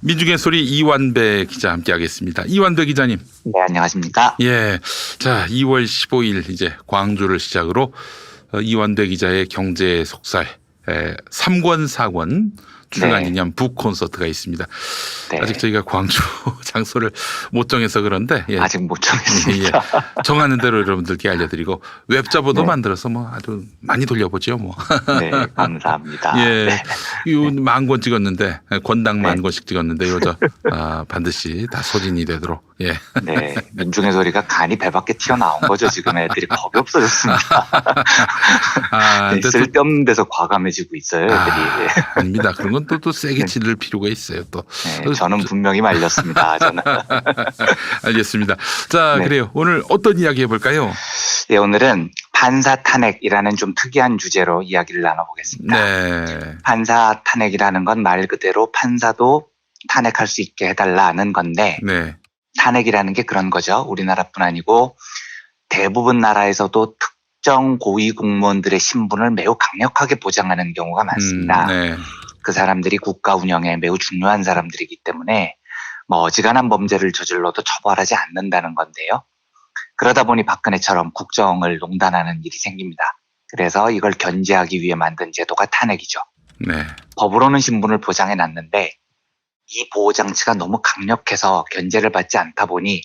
민중의 소리 이완배 기자 함께하겠습니다. 이완배 기자님. 네, 안녕하십니까? 예. 자, 2월 15일 이제 광주를 시작으로 이완배 기자의 경제 속살 3권 4권 출간 기념 북 콘서트가 있습니다. 네. 아직 저희가 광주 장소를 못 정해서 그런데 아직 못 정했습니다. 정하는 대로 여러분들께 알려드리고 웹자보도 네. 만들어서 뭐 아주 많이 돌려보죠 뭐. 네, 감사합니다. 예, 네. 이 만 권 찍었는데 권당 만 네. 권씩 찍었는데 이거 반드시 다 소진이 되도록. 예. 네, 민중의 소리가 간이 배밖에 튀어나온 거죠. 지금 애들이 겁이 없어졌습니다. 아, 네, 근데 또- 쓸데없는 데서 과감해지고 있어요, 애들이. 네. 아닙니다. 그런 건 또 세게 찌를 필요가 있어요. 또. 네, 저는 분명히 말렸습니다. 저는. 알겠습니다. 자, 네. 그래요. 오늘 어떤 이야기 해볼까요? 네, 오늘은 판사 탄핵이라는 좀 특이한 주제로 이야기를 나눠보겠습니다. 네. 판사 탄핵이라는 건 말 그대로 판사도 탄핵할 수 있게 해달라는 건데, 네. 탄핵이라는 게 그런 거죠. 우리나라뿐 아니고 대부분 나라에서도 특정 고위 공무원들의 신분을 매우 강력하게 보장하는 경우가 많습니다. 네. 그 사람들이 국가 운영에 매우 중요한 사람들이기 때문에 뭐 어지간한 범죄를 저질러도 처벌하지 않는다는 건데요. 그러다 보니 박근혜처럼 국정을 농단하는 일이 생깁니다. 그래서 이걸 견제하기 위해 만든 제도가 탄핵이죠. 네. 법으로는 신분을 보장해 놨는데 이 보호 장치가 너무 강력해서 견제를 받지 않다 보니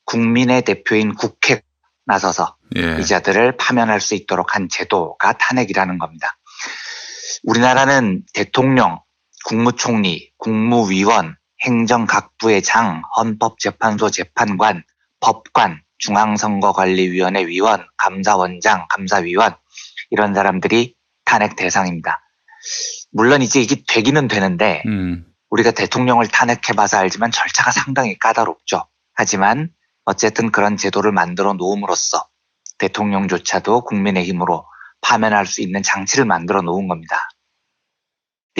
국민의 대표인 국회가 나서서 예. 이 자들을 파면할 수 있도록 한 제도가 탄핵이라는 겁니다. 우리나라는 대통령, 국무총리, 국무위원, 행정각부의장, 헌법재판소 재판관, 법관, 중앙선거관리위원회 위원, 감사원장, 감사위원 이런 사람들이 탄핵 대상입니다. 물론 이제 이게 되기는 되는데 우리가 대통령을 탄핵해봐서 알지만 절차가 상당히 까다롭죠. 하지만 어쨌든 그런 제도를 만들어 놓음으로써 대통령조차도 국민의 힘으로 파면할 수 있는 장치를 만들어 놓은 겁니다.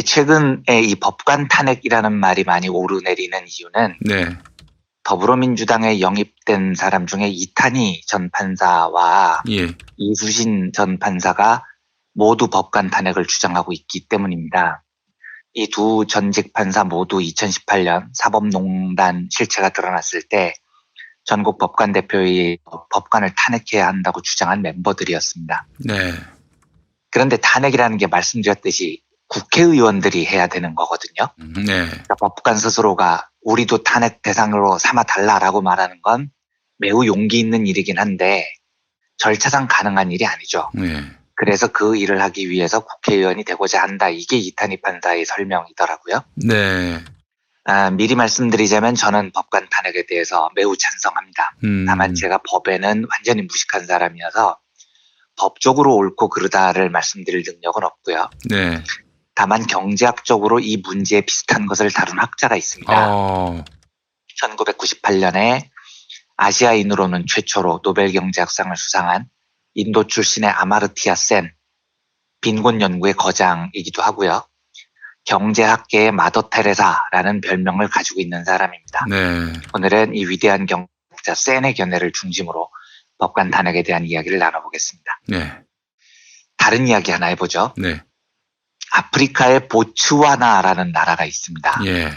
최근에 이 법관 탄핵이라는 말이 많이 오르내리는 이유는 네. 더불어민주당에 영입된 사람 중에 이탄희 전 판사와 예. 이수신 전 판사가 모두 법관 탄핵을 주장하고 있기 때문입니다. 이 두 전직 판사 모두 2018년 사법농단 실체가 드러났을 때 전국 법관 대표의 법관을 탄핵해야 한다고 주장한 멤버들이었습니다. 네. 그런데 탄핵이라는 게 말씀드렸듯이 국회의원들이 해야 되는 거거든요. 네. 그러니까 법관 스스로가 우리도 탄핵 대상으로 삼아달라라고 말하는 건 매우 용기 있는 일이긴 한데 절차상 가능한 일이 아니죠. 네. 그래서 그 일을 하기 위해서 국회의원이 되고자 한다. 이게 이탄희 판사의 설명이더라고요. 네. 미리 말씀드리자면 저는 법관 탄핵에 대해서 매우 찬성합니다. 다만 제가 법에는 완전히 무식한 사람이어서 법적으로 옳고 그르다를 말씀드릴 능력은 없고요. 네. 다만 경제학적으로 이 문제에 비슷한 것을 다룬 학자가 있습니다. 1998년에 아시아인으로는 최초로 노벨 경제학상을 수상한 인도 출신의 아마르티아 센, 빈곤 연구의 거장이기도 하고요. 경제학계의 마더 테레사라는 별명을 가지고 있는 사람입니다. 네. 오늘은 이 위대한 경제학자 센의 견해를 중심으로 법관 탄핵에 대한 이야기를 나눠보겠습니다. 네. 다른 이야기 하나 해보죠. 네. 아프리카의 보츠와나라는 나라가 있습니다. 예.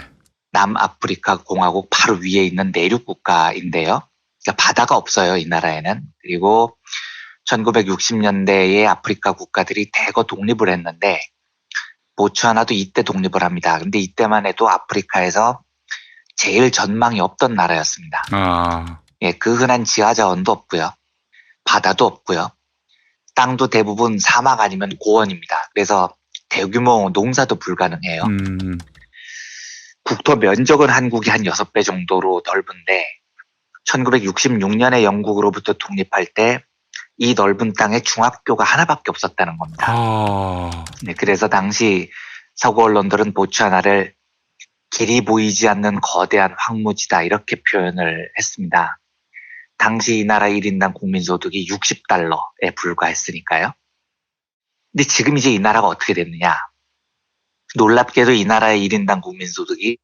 남아프리카 공화국 바로 위에 있는 내륙 국가인데요. 그러니까 바다가 없어요, 이 나라에는. 그리고 1960년대에 아프리카 국가들이 대거 독립을 했는데 보츠와나도 이때 독립을 합니다. 근데 이때만 해도 아프리카에서 제일 전망이 없던 나라였습니다. 예, 그 흔한 지하 자원도 없고요. 바다도 없고요. 땅도 대부분 사막 아니면 고원입니다. 그래서 대규모 농사도 불가능해요. 국토 면적은 한국이 한 6배 정도로 넓은데 1966년에 영국으로부터 독립할 때 이 넓은 땅에 중학교가 하나밖에 없었다는 겁니다. 네, 그래서 당시 서구 언론들은 보츠와나를 길이 보이지 않는 거대한 황무지다 이렇게 표현을 했습니다. 당시 이 나라 1인당 국민소득이 60달러에 불과했으니까요. 근데 지금 이제 이 나라가 어떻게 됐느냐. 놀랍게도 이 나라의 1인당 국민소득이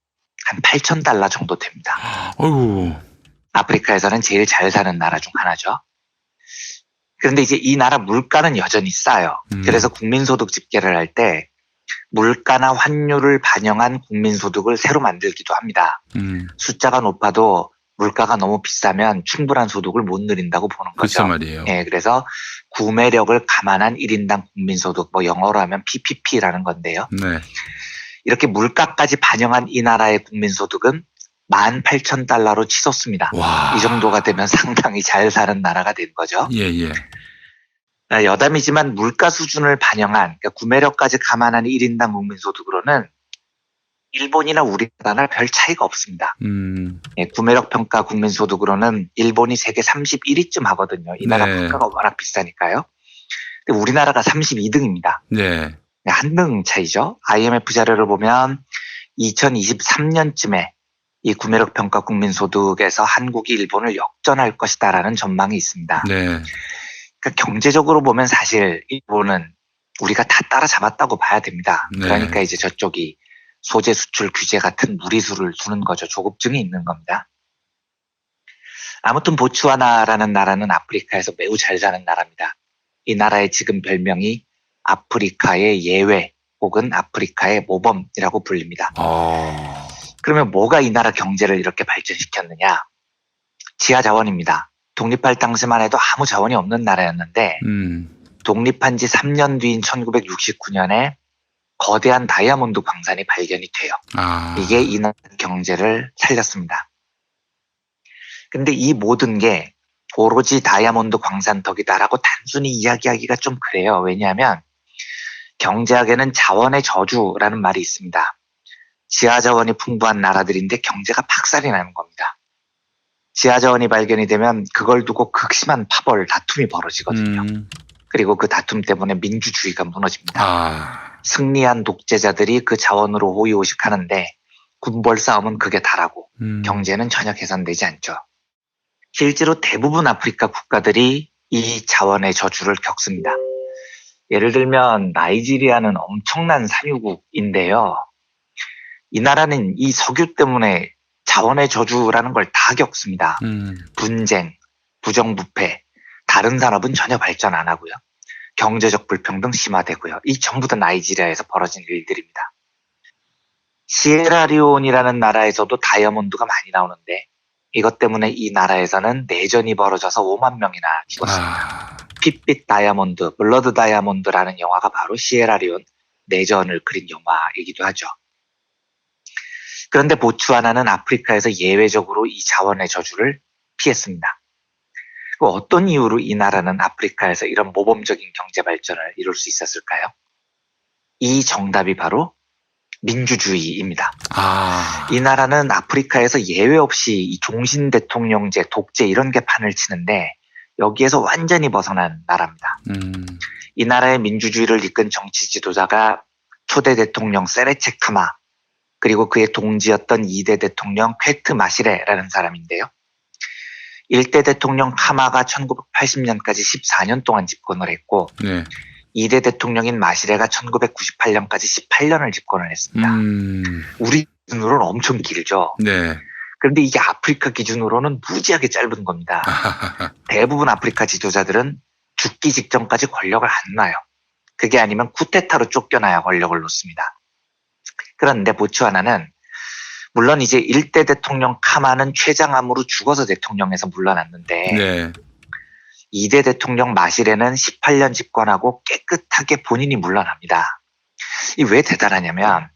한 8,000달러 정도 됩니다. 어이구. 아프리카에서는 제일 잘 사는 나라 중 하나죠. 그런데 이제 이 나라 물가는 여전히 싸요. 그래서 국민소득 집계를 할 때 물가나 환율을 반영한 국민소득을 새로 만들기도 합니다. 숫자가 높아도 물가가 너무 비싸면 충분한 소득을 못 누린다고 보는 글쎄 거죠. 말이에요. 예, 그래서 구매력을 감안한 1인당 국민소득, 뭐 영어로 하면 PPP라는 건데요. 네. 이렇게 물가까지 반영한 이 나라의 국민소득은 18,000달러로 치솟습니다. 와. 이 정도가 되면 상당히 잘 사는 나라가 된 거죠. 예, 예. 여담이지만 물가 수준을 반영한, 그러니까 구매력까지 감안한 1인당 국민소득으로는 일본이나 우리나라나 별 차이가 없습니다. 예, 구매력 평가 국민소득으로는 일본이 세계 31위쯤 하거든요. 이 나라 네. 물가가 워낙 비싸니까요. 근데 우리나라가 32등입니다. 네. 한 등 차이죠. IMF 자료를 보면 2023년쯤에 이 구매력 평가 국민소득에서 한국이 일본을 역전할 것이다라는 전망이 있습니다. 네. 그러니까 경제적으로 보면 사실 일본은 우리가 다 따라잡았다고 봐야 됩니다. 네. 그러니까 이제 저쪽이 소재 수출 규제 같은 무리수를 두는 거죠. 조급증이 있는 겁니다. 아무튼 보츠와나라는 나라는 아프리카에서 매우 잘 사는 나라입니다. 이 나라의 지금 별명이 아프리카의 예외 혹은 아프리카의 모범이라고 불립니다. 그러면 뭐가 이 나라 경제를 이렇게 발전시켰느냐? 지하 자원입니다. 독립할 당시만 해도 아무 자원이 없는 나라였는데 독립한 지 3년 뒤인 1969년에 거대한 다이아몬드 광산이 발견이 돼요. 이게 이 나라 경제를 살렸습니다. 근데 이 모든 게 오로지 다이아몬드 광산 덕이다라고 단순히 이야기하기가 좀 그래요. 왜냐하면 경제학에는 자원의 저주라는 말이 있습니다. 지하 자원이 풍부한 나라들인데 경제가 박살이 나는 겁니다. 지하 자원이 발견이 되면 그걸 두고 극심한 파벌, 다툼이 벌어지거든요. 그리고 그 다툼 때문에 민주주의가 무너집니다. 승리한 독재자들이 그 자원으로 호의호식하는데 군벌 싸움은 극에 달하고 경제는 전혀 개선되지 않죠. 실제로 대부분 아프리카 국가들이 이 자원의 저주를 겪습니다. 예를 들면 나이지리아는 엄청난 산유국인데요. 이 나라는 이 석유 때문에 자원의 저주라는 걸 다 겪습니다. 분쟁, 부정부패, 다른 산업은 전혀 발전 안 하고요. 경제적 불평등 심화되고요. 이 전부 다 나이지리아에서 벌어진 일들입니다. 시에라리온이라는 나라에서도 다이아몬드가 많이 나오는데 이것 때문에 이 나라에서는 내전이 벌어져서 5만 명이나 죽었습니다. 핏빛 다이아몬드, 블러드 다이아몬드라는 영화가 바로 시에라리온 내전을 그린 영화이기도 하죠. 그런데 보츠와나는 아프리카에서 예외적으로 이 자원의 저주를 피했습니다. 어떤 이유로 이 나라는 아프리카에서 이런 모범적인 경제 발전을 이룰 수 있었을까요? 이 정답이 바로 민주주의입니다. 이 나라는 아프리카에서 예외 없이 이 종신 대통령제, 독재 이런 게 판을 치는데 여기에서 완전히 벗어난 나라입니다. 이 나라의 민주주의를 이끈 정치 지도자가 초대 대통령 세레체 카마 그리고 그의 동지였던 2대 대통령 퀘트 마시레라는 사람인데요. 1대 대통령 카마가 1980년까지 14년 동안 집권을 했고 2대 대통령인 마시레가 1998년까지 18년을 집권을 했습니다. 우리 기준으로는 엄청 길죠. 그런데 이게 아프리카 기준으로는 무지하게 짧은 겁니다. 대부분 아프리카 지도자들은 죽기 직전까지 권력을 안 놔요. 그게 아니면 쿠데타로 쫓겨나야 권력을 놓습니다. 그런데 보츠와나는 물론 이제 1대 대통령 카마는 췌장암으로 죽어서 대통령에서 물러났는데 2대 대통령 마시레는 18년 집권하고 깨끗하게 본인이 물러납니다. 이 왜 대단하냐면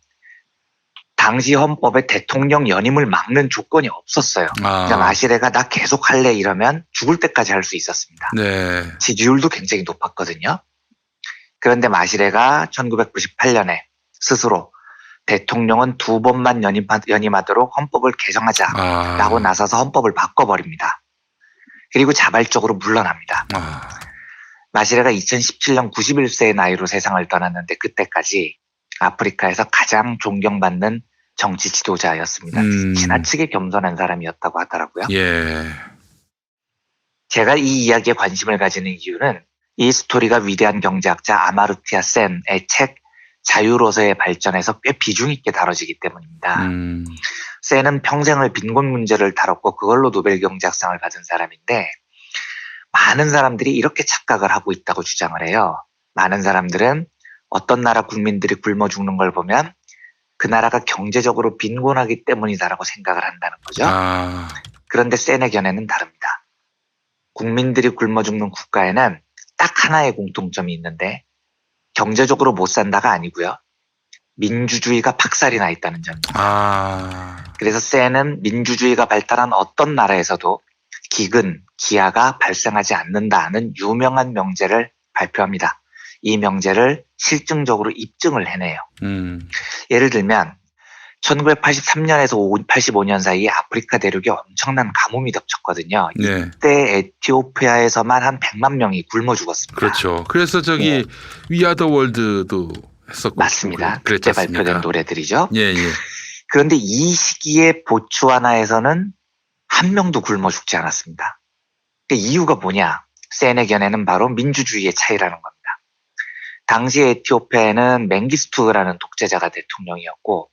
당시 헌법에 대통령 연임을 막는 조건이 없었어요. 그러니까 마시레가 나 계속 할래 이러면 죽을 때까지 할 수 있었습니다. 지지율도 굉장히 높았거든요. 그런데 마시레가 1998년에 스스로 대통령은 2번만 연임하도록 헌법을 개정하자라고 나서서 헌법을 바꿔버립니다. 그리고 자발적으로 물러납니다. 마시레가 2017년 91세의 나이로 세상을 떠났는데 그때까지 아프리카에서 가장 존경받는 정치 지도자였습니다. 지나치게 겸손한 사람이었다고 하더라고요. 제가 이 이야기에 관심을 가지는 이유는 이 스토리가 위대한 경제학자 아마르티아 센의 책 자유로서의 발전에서 꽤 비중 있게 다뤄지기 때문입니다. 센은 평생을 빈곤 문제를 다뤘고 그걸로 노벨 경제학상을 받은 사람인데 많은 사람들이 이렇게 착각을 하고 있다고 주장을 해요. 많은 사람들은 어떤 나라 국민들이 굶어 죽는 걸 보면 그 나라가 경제적으로 빈곤하기 때문이다라고 생각을 한다는 거죠. 아, 그런데 센의 견해는 다릅니다. 국민들이 굶어 죽는 국가에는 딱 하나의 공통점이 있는데 경제적으로 못 산다가 아니고요. 민주주의가 박살이 나 있다는 점입니다. 아, 그래서 센은 민주주의가 발달한 어떤 나라에서도 기근, 기아가 발생하지 않는다는 유명한 명제를 발표합니다. 이 명제를 실증적으로 입증을 해내요. 예를 들면 1983년에서 85년 사이에 아프리카 대륙에 엄청난 가뭄이 덮쳤거든요. 네. 이때 에티오피아에서만 한 100만 명이 굶어 죽었습니다. 그렇죠. 그래서 저기 위아더 월드도 했었고 맞습니다. 그때 그랬잖습니까? 발표된 노래들이죠. 예, 예. 그런데 이 시기에 보츠와나에서는 한 명도 굶어 죽지 않았습니다. 그 이유가 뭐냐? 센의 견해는 바로 민주주의의 차이라는 겁니다. 당시 에티오피아에는 맹기스투라는 독재자가 대통령이었고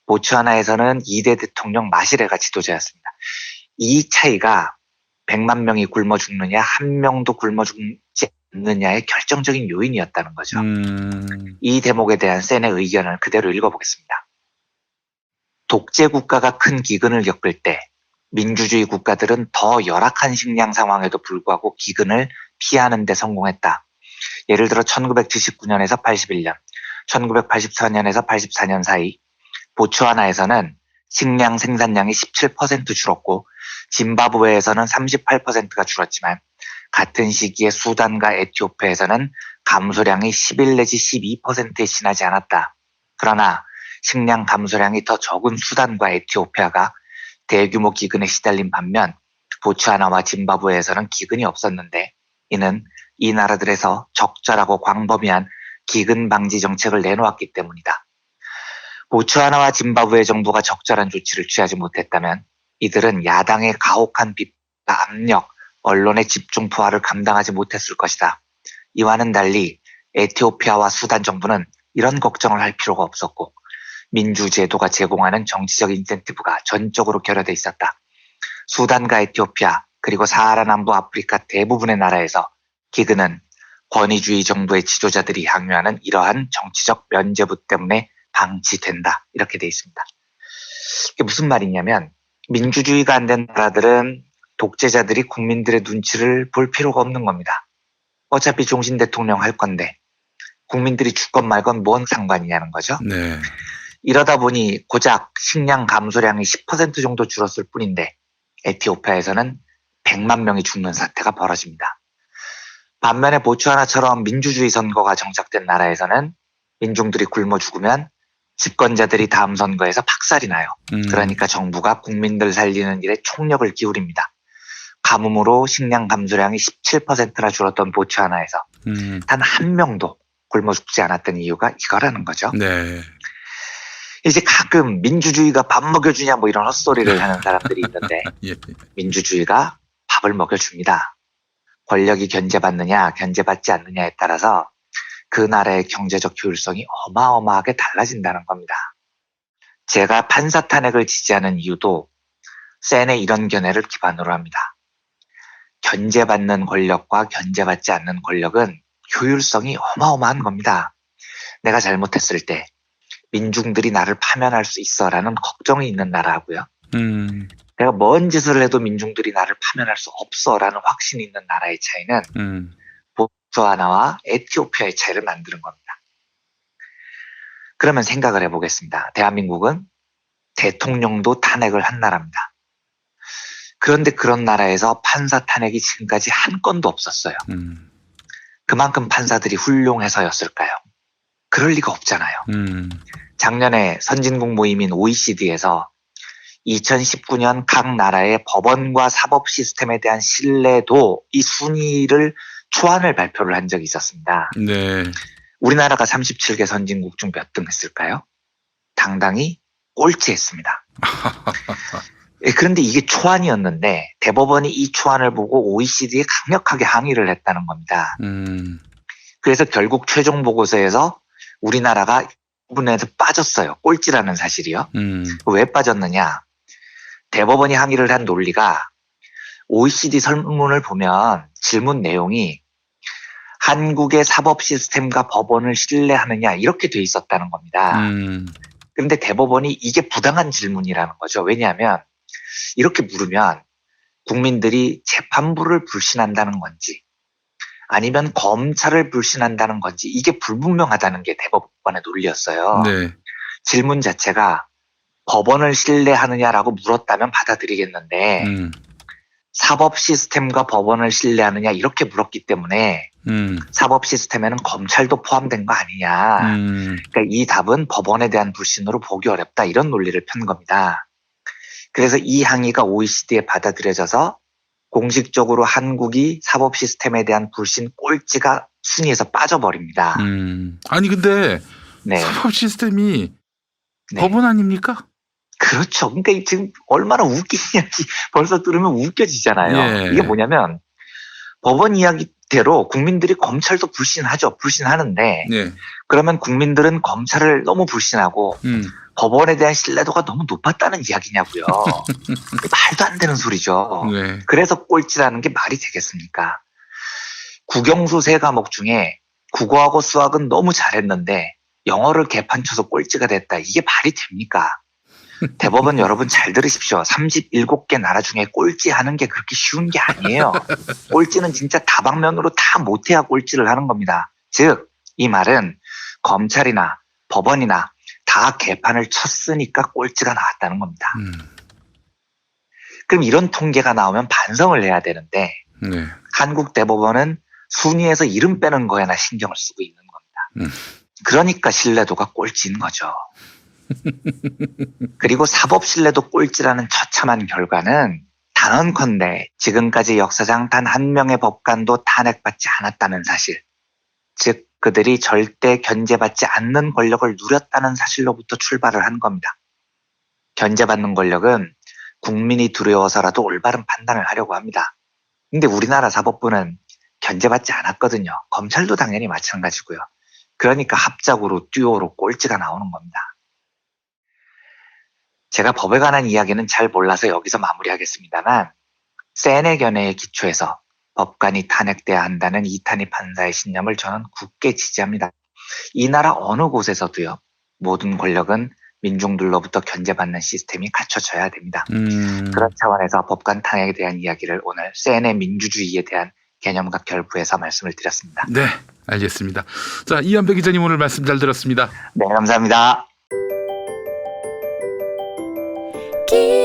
보츠와나에서는 2대 대통령 마시레가 지도자였습니다. 이 차이가 100만 명이 굶어 죽느냐 한 명도 굶어 죽지 않느냐의 결정적인 요인이었다는 거죠. 이 대목에 대한 센의 의견을 그대로 읽어보겠습니다. 독재 국가가 큰 기근을 겪을 때 민주주의 국가들은 더 열악한 식량 상황에도 불구하고 기근을 피하는 데 성공했다. 예를 들어 1979년에서 81년, 1984년에서 84년 사이 보츠와나에서는 식량 생산량이 17% 줄었고 짐바브웨에서는 38%가 줄었지만 같은 시기에 수단과 에티오피아에서는 감소량이 11 내지 12%에 지나지 않았다. 그러나 식량 감소량이 더 적은 수단과 에티오피아가 대규모 기근에 시달린 반면 보츠와나와 짐바브웨에서는 기근이 없었는데 이는 이 나라들에서 적절하고 광범위한 기근 방지 정책을 내놓았기 때문이다. 보츠와나와 짐바브웨 정부가 적절한 조치를 취하지 못했다면 이들은 야당의 가혹한 비판과 압력, 언론의 집중 포화를 감당하지 못했을 것이다. 이와는 달리 에티오피아와 수단 정부는 이런 걱정을 할 필요가 없었고 민주제도가 제공하는 정치적 인센티브가 전적으로 결여돼 있었다. 수단과 에티오피아 그리고 사하라 남부 아프리카 대부분의 나라에서 기근은 권위주의 정부의 지도자들이 향유하는 이러한 정치적 면죄부 때문에 방치된다. 이렇게 돼 있습니다. 이게 무슨 말이냐면 민주주의가 안 된 나라들은 독재자들이 국민들의 눈치를 볼 필요가 없는 겁니다. 어차피 종신 대통령 할 건데 국민들이 죽건 말건 뭔 상관이냐는 거죠. 네. 이러다 보니 고작 식량 감소량이 10% 정도 줄었을 뿐인데 에티오피아에서는 100만 명이 죽는 사태가 벌어집니다. 반면에 보츠와나처럼 민주주의 선거가 정착된 나라에서는 민중들이 굶어 죽으면 집권자들이 다음 선거에서 박살이 나요. 그러니까 정부가 국민들 살리는 일에 총력을 기울입니다. 가뭄으로 식량 감소량이 17%나 줄었던 보츠와나에서 단 한 명도 굶어 죽지 않았던 이유가 이거라는 거죠. 네. 이제 가끔 민주주의가 밥 먹여주냐 뭐 이런 헛소리를 하는 사람들이 있는데 예. 민주주의가 밥을 먹여줍니다. 권력이 견제받느냐 견제받지 않느냐에 따라서 그 나라의 경제적 효율성이 어마어마하게 달라진다는 겁니다. 제가 판사 탄핵을 지지하는 이유도 센의 이런 견해를 기반으로 합니다. 견제받는 권력과 견제받지 않는 권력은 효율성이 어마어마한 겁니다. 내가 잘못했을 때 민중들이 나를 파면할 수 있어라는 걱정이 있는 나라하고요. 내가 뭔 짓을 해도 민중들이 나를 파면할 수 없어라는 확신이 있는 나라의 차이는 보츠와나와 에티오피아의 차이를 만드는 겁니다. 그러면 생각을 해보겠습니다. 대한민국은 대통령도 탄핵을 한 나라입니다. 그런데 그런 나라에서 판사 탄핵이 지금까지 한 건도 없었어요. 그만큼 판사들이 훌륭해서였을까요? 그럴 리가 없잖아요. 작년에 선진국 모임인 OECD에서 2019년 각 나라의 법원과 사법 시스템에 대한 신뢰도 이 순위를 초안을 발표를 한 적이 있었습니다. 네. 우리나라가 37개 선진국 중 몇 등 했을까요? 당당히 꼴찌했습니다. 그런데 이게 초안이었는데 대법원이 이 초안을 보고 OECD에 강력하게 항의를 했다는 겁니다. 그래서 결국 최종 보고서에서 우리나라가 부분에서 빠졌어요. 꼴찌라는 사실이요. 왜 빠졌느냐? 대법원이 항의를 한 논리가 OECD 설문을 보면 질문 내용이 한국의 사법 시스템과 법원을 신뢰하느냐 이렇게 돼 있었다는 겁니다. 그런데 대법원이 이게 부당한 질문이라는 거죠. 왜냐하면 이렇게 물으면 국민들이 재판부를 불신한다는 건지 아니면 검찰을 불신한다는 건지 이게 불분명하다는 게 대법관의 논리였어요. 네. 질문 자체가 법원을 신뢰하느냐라고 물었다면 받아들이겠는데 사법 시스템과 법원을 신뢰하느냐 이렇게 물었기 때문에 사법 시스템에는 검찰도 포함된 거 아니냐. 그러니까 이 답은 법원에 대한 불신으로 보기 어렵다 이런 논리를 편 겁니다. 그래서 이 항의가 OECD에 받아들여져서 공식적으로 한국이 사법 시스템에 대한 불신 꼴찌가 순위에서 빠져버립니다. 아니 근데 네. 사법 시스템이 네. 법원 아닙니까? 그렇죠. 그러니까 지금 얼마나 웃기냐지 벌써 들으면 웃겨지잖아요. 예. 이게 뭐냐면 법원 이야기대로 국민들이 검찰도 불신하죠. 불신하는데 네. 그러면 국민들은 검찰을 너무 불신하고 법원에 대한 신뢰도가 너무 높았다는 이야기냐고요. 말도 안 되는 소리죠. 네. 그래서 꼴찌라는 게 말이 되겠습니까? 국영수 세 과목 중에 국어하고 수학은 너무 잘했는데 영어를 개판 쳐서 꼴찌가 됐다. 이게 말이 됩니까? 대법원 여러분 잘 들으십시오. 37개 나라 중에 꼴찌하는 게 그렇게 쉬운 게 아니에요. 꼴찌는 진짜 다방면으로 다 못해야 꼴찌를 하는 겁니다. 즉 이 말은 검찰이나 법원이나 다 개판을 쳤으니까 꼴찌가 나왔다는 겁니다. 그럼 이런 통계가 나오면 반성을 해야 되는데 네. 한국 대법원은 순위에서 이름 빼는 거에나 신경을 쓰고 있는 겁니다. 그러니까 신뢰도가 꼴찌인 거죠. 그리고 사법 신뢰도 꼴찌라는 처참한 결과는 단언컨대 지금까지 역사상 단 한 명의 법관도 탄핵받지 않았다는 사실, 즉 그들이 절대 견제받지 않는 권력을 누렸다는 사실로부터 출발을 한 겁니다. 견제받는 권력은 국민이 두려워서라도 올바른 판단을 하려고 합니다. 근데 우리나라 사법부는 견제받지 않았거든요. 검찰도 당연히 마찬가지고요. 그러니까 합작으로 듀오로 꼴찌가 나오는 겁니다. 제가 법에 관한 이야기는 잘 몰라서 여기서 마무리하겠습니다만 세네 견해에 기초해서 법관이 탄핵돼야 한다는 이탄희 판사의 신념을 저는 굳게 지지합니다. 이 나라 어느 곳에서도요. 모든 권력은 민중들로부터 견제받는 시스템이 갖춰져야 됩니다. 그런 차원에서 법관 탄핵에 대한 이야기를 오늘 세네 민주주의에 대한 개념과 결부해서 말씀을 드렸습니다. 네, 알겠습니다. 자, 이한배 기자님 오늘 말씀 잘 들었습니다. 네, 감사합니다. 기